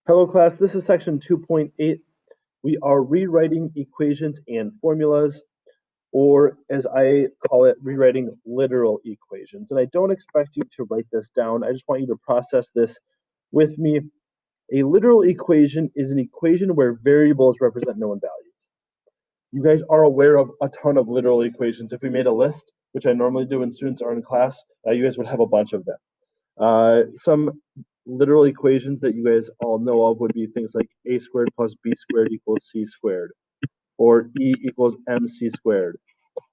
Hello class, this is section 2.8. We are rewriting equations and formulas, or as I call it, rewriting literal equations. And I don't expect you to write this down. I just want you to process this with me. A literal equation is an equation where variables represent known values. You guys are aware of a ton of literal equations. If we made a list, which I normally do when students are in class, you guys would have a bunch of them. Some literal equations that you guys all know of would be things like a squared plus b squared equals c squared, or e equals mc squared,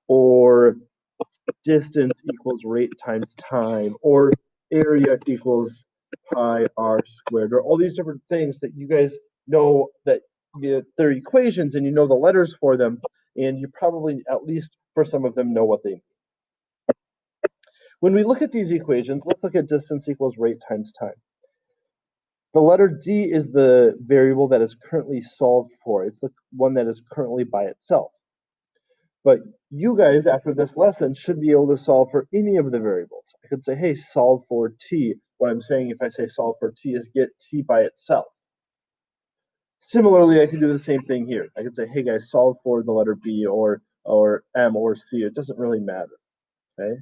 or distance equals rate times time, or area equals pi r squared, or all these different things that you guys know that they're equations and you know the letters for them, and you probably, at least for some of them, know what they mean. When we look at these equations, let's look at distance equals rate times time. The letter D is the variable that is currently solved for. It's the one that is currently by itself. But you guys, after this lesson, should be able to solve for any of the variables. I could say, hey, solve for t. What I'm saying if I say solve for t is get t by itself. Similarly, I could do the same thing here. I could say, hey guys, solve for the letter B or M or C. It doesn't really matter, okay?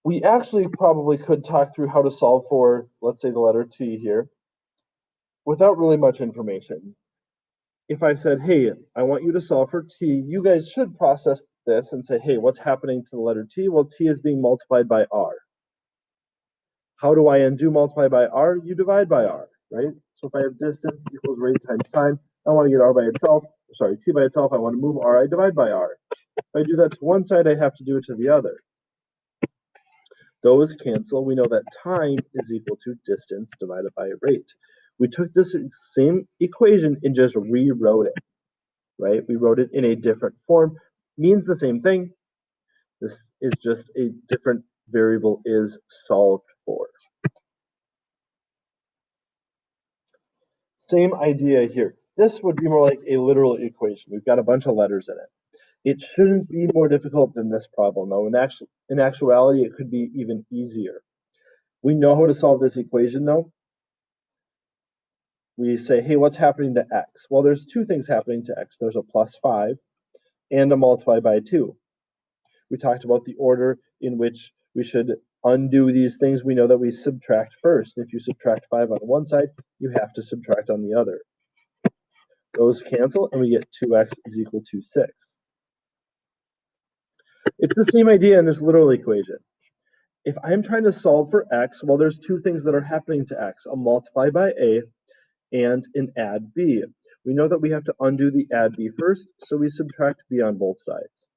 We actually probably could talk through how to solve for, let's say, the letter T here without really much information. If I said, hey, I want you to solve for T, you guys should process this and say, hey, what's happening to the letter T? Well, T is being multiplied by R. How do I undo multiply by R? You divide by R, right? So if I have distance equals rate times time, I want to get R by itself, sorry, T by itself, I want to move R, I divide by R. If I do that to one side, I have to do it to the other. Those cancel. We know that time is equal to distance divided by rate. We took this same equation and just rewrote it, right? We wrote it in a different form. Means the same thing. This is just a different variable is solved for. Same idea here. This would be more like a literal equation. We've got a bunch of letters in it. It shouldn't be more difficult than this problem, though. In actuality, it could be even easier. We know how to solve this equation, though. We say, hey, what's happening to x? Well, there's two things happening to x. There's a plus 5 and a multiply by 2. We talked about the order in which we should undo these things. We know that we subtract first. If you subtract 5 on one side, you have to subtract on the other. Those cancel, and we get 2x is equal to 6. It's the same idea in this literal equation. If I'm trying to solve for x, well, there's two things that are happening to x, a multiply by a and an add b. We know that we have to undo the add b first, so we subtract b on both sides.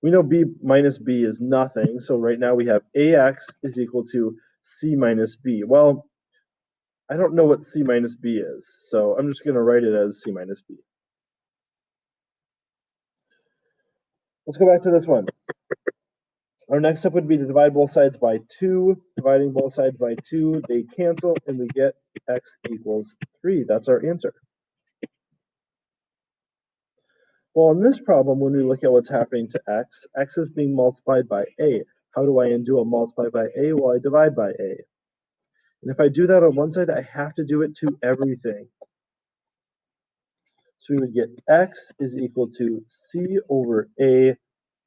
We know b minus b is nothing, so right now we have ax is equal to c minus b. Well, I don't know what c minus b is, so I'm just going to write it as c minus b. Let's go back to this one. Our next step would be to divide both sides by 2. Dividing both sides by 2, they cancel, and we get x equals 3. That's our answer. Well, in this problem, when we look at what's happening to x is being multiplied by a. How do I undo a multiply by a? Well, I divide by a. And if I do that on one side, I have to do it to everything. So we would get x is equal to c over a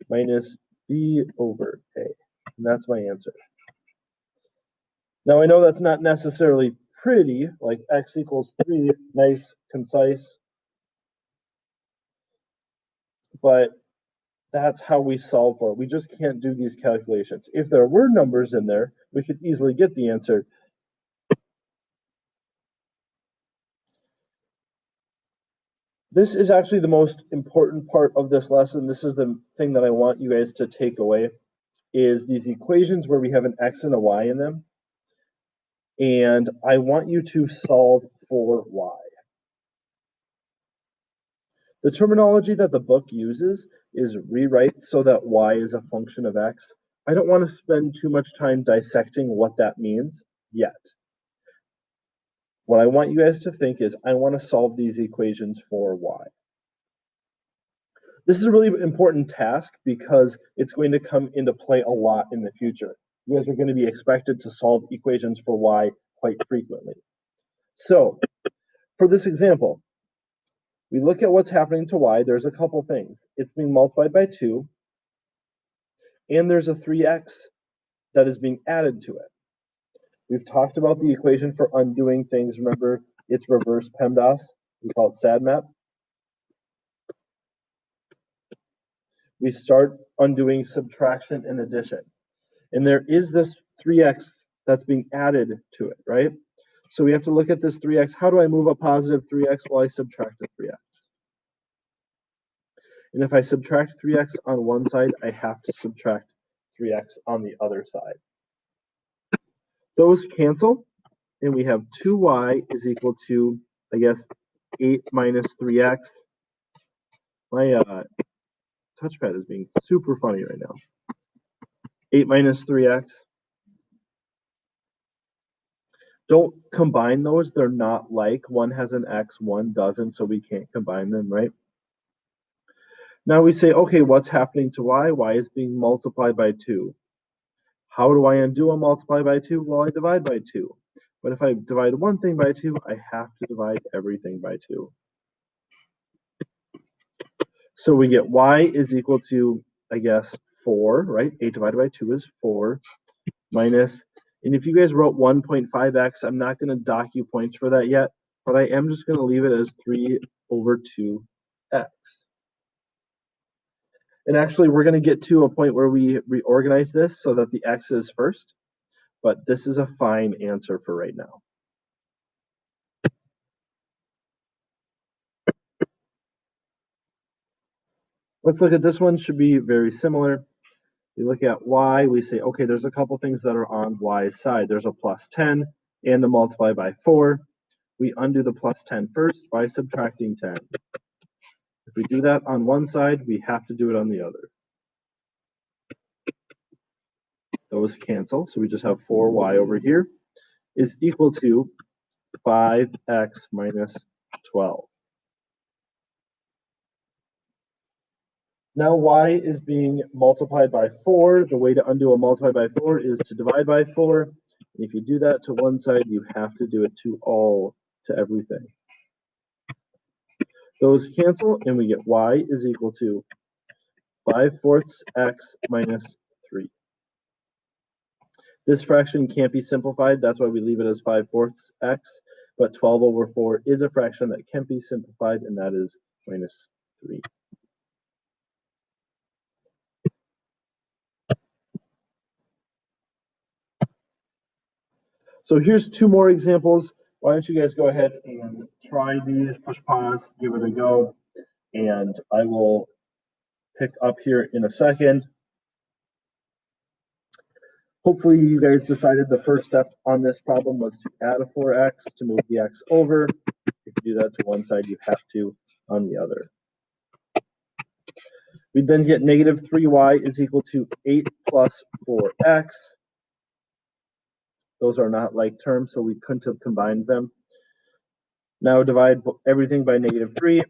minus b over a. And that's my answer. Now, I know that's not necessarily pretty, like x equals 3, nice, concise, but that's how we solve for it. We just can't do these calculations. If there were numbers in there, we could easily get the answer. This is actually the most important part of this lesson. This is the thing that I want you guys to take away, is these equations where we have an x and a y in them. And I want you to solve for y. The terminology that the book uses is rewrite so that y is a function of x. I don't want to spend too much time dissecting what that means yet. What I want you guys to think is, I want to solve these equations for y. This is a really important task because it's going to come into play a lot in the future. You guys are going to be expected to solve equations for y quite frequently. So, for this example, we look at what's happening to y. There's a couple things. It's being multiplied by 2, and there's a 3x that is being added to it. We've talked about the equation for undoing things. Remember, it's reverse PEMDAS. We call it SADMAP. We start undoing subtraction and addition. And there is this 3x that's being added to it, right? So we have to look at this 3x. How do I move a positive 3x while I subtract a 3x? And if I subtract 3x on one side, I have to subtract 3x on the other side. Those cancel, and we have 2y is equal to, I guess, 8 minus 3x. My touchpad is being super funny right now. 8 minus 3x. Don't combine those. They're not like. One has an x, one doesn't, so we can't combine them, right? Now we say, okay, what's happening to y? Y is being multiplied by 2. How do I undo a multiply by 2? Well, I divide by 2. But if I divide one thing by 2, I have to divide everything by 2. So we get y is equal to, I guess, 4, right? 8 divided by 2 is 4, minus, and if you guys wrote 1.5x, I'm not going to dock you points for that yet, but I am just going to leave it as 3 over 2x. And actually, we're going to get to a point where we reorganize this so that the x is first, but this is a fine answer for right now. Let's look at this one. Should be very similar. We look at y, we say, okay, there's a couple things that are on y's side. There's a plus 10 and a multiply by 4. We undo the plus 10 first by subtracting 10. If we do that on one side, we have to do it on the other. Those cancel, so we just have 4y over here is equal to 5x minus 12. Now y is being multiplied by 4. The way to undo a multiply by 4 is to divide by 4. And if you do that to one side, you have to do it to everything. Those cancel, and we get y is equal to 5/4 x minus 3. This fraction can't be simplified. That's why we leave it as 5/4 x. But 12 over 4 is a fraction that can be simplified, and that is minus 3. So here's 2 more examples. Why don't you guys go ahead and try these, push pause, give it a go, and I will pick up here in a second. Hopefully you guys decided the first step on this problem was to add a 4x to move the x over. If you do that to one side, you have to on the other. We then get negative 3y is equal to 8 plus 4x. Those are not like terms, so we couldn't have combined them. Now divide everything by negative 3.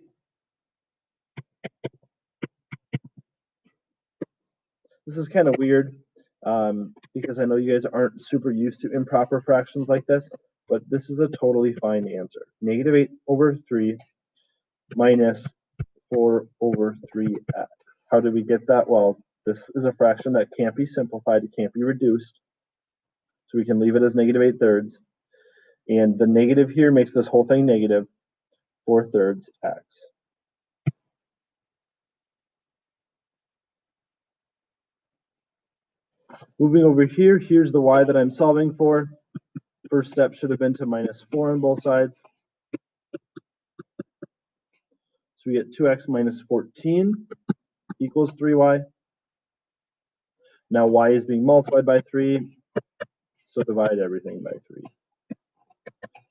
This is kind of weird because I know you guys aren't super used to improper fractions like this, but this is a totally fine answer. Negative 8 over 3 minus 4 over 3x. How did we get that? Well, this is a fraction that can't be simplified. It can't be reduced. So we can leave it as negative 8/3. And the negative here makes this whole thing negative 4/3 x. Moving over here, here's the y that I'm solving for. First step should have been to minus 4 on both sides. So we get 2x minus 14 equals 3y. Now y is being multiplied by 3, so divide everything by 3.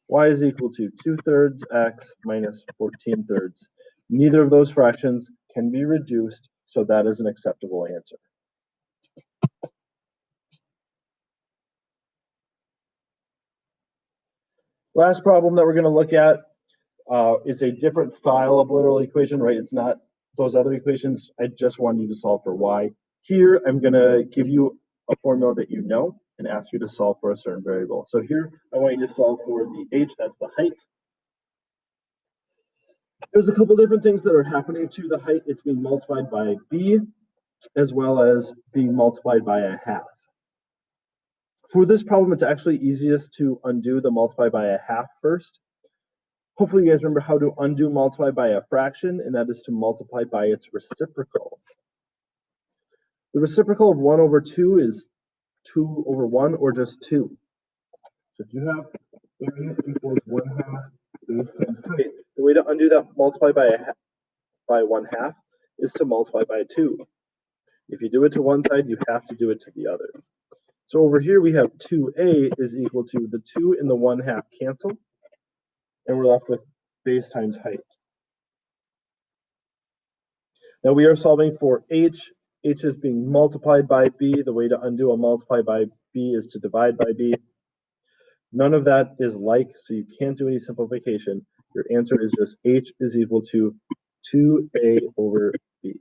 Y is equal to 2/3 x minus 14/3. Neither of those fractions can be reduced, so that is an acceptable answer. Last problem that we're going to look at is a different style of literal equation, right? It's not those other equations. I just want you to solve for y. Here, I'm going to give you a formula that you know and ask you to solve for a certain variable. So here, I want you to solve for the h, that's the height. There's a couple different things that are happening to the height. It's being multiplied by b, as well as being multiplied by a half. For this problem, it's actually easiest to undo the multiply by a half first. Hopefully you guys remember how to undo multiply by a fraction, and that is to multiply by its reciprocal. The reciprocal of 1 over 2 is 2 over 1, or just 2. So if you have area equals 1/2 base times height, the way to undo that multiply by 1/2 is to multiply by 2. If you do it to one side, you have to do it to the other. So over here we have 2a is equal to the 2 and the 1/2 cancel, and we're left with base times height. Now we are solving for h. H is being multiplied by b. The way to undo a multiply by b is to divide by b. None of that is like, so you can't do any simplification. Your answer is just h is equal to 2a over b.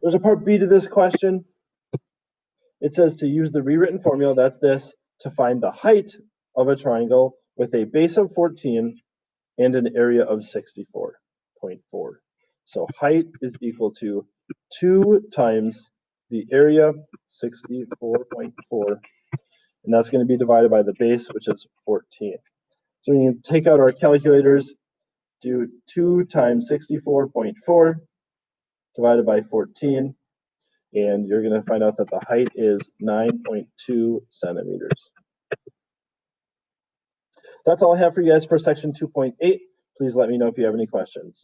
There's a part b to this question. It says to use the rewritten formula, that's this, to find the height of a triangle with a base of 14 and an area of 64.4. So height is equal to 2 times the area, 64.4, and that's going to be divided by the base, which is 14. So we can take out our calculators, do 2 times 64.4 divided by 14, and you're going to find out that the height is 9.2 centimeters. That's all I have for you guys for section 2.8. Please let me know if you have any questions.